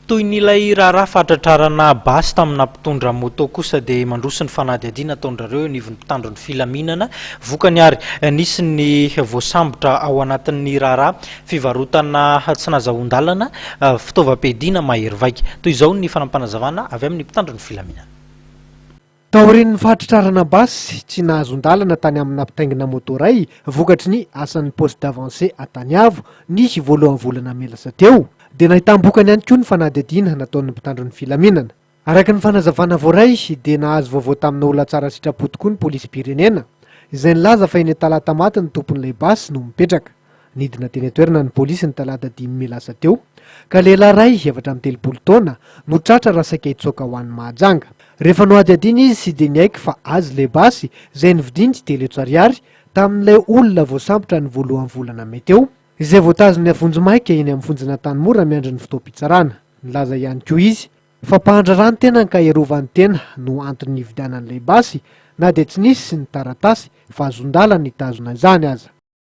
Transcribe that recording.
Toy nilay raharaha fahatratrarana basy tamina mpitondra moto kosa dia mandroso ny fanadihadiana ataon'ireo nivon'ny mpitandron'ny filaminana vokany ary nisy ny voasambotra ao anatin'ny raharaha fivarotana tsy nazahoan-dalana fitaovam-piadiana mahery vaika. Toy izao ny fanampanazavana avy amin'ny mpitandron'ny filaminana. Taorian'ny fahatratrarana basy tsy nahazon-dalana tany amin'ny nampitaingina moto iray vokatry ny asan'ny poste d'avancée Antaniavo nisy voalohan'ny volana melasa teo dia nahitam-bokany ihany koa ny fanadihadiana nataon'ny mpitandron'ny filaminana. Araka ny fanazavana voaray dia nahazo vaovao tamina olatsara sitrapo tokoa ny polisym-pirenena izay nilaza fa eny talata maty ny tompon'ilay basy no mipetraka. Nidina teny atoerana ny polisy ny talata 5 melasa teo ka lehilahy iray 7 taona no tratra raha saika hitsoaka ho an'ny mahajanga. Rehefa no adiadiana izy sy dia niaiky fa azy ilay basy izay nividiany tsy telo ariary tamin'ilay olona voasambotra ny voalohan'ny volana May teo izay voatazony avonjomaika eny amin'ny fonjana Tanimora miandry ny fotoam-pitsarana. Nilaza ihany koa izy fa mpahandra rano tena ka iarovany tena no antony nividianan'ilay basy na dia tsy nisy ny taratasy fa azon-dalana nitazona izany aza.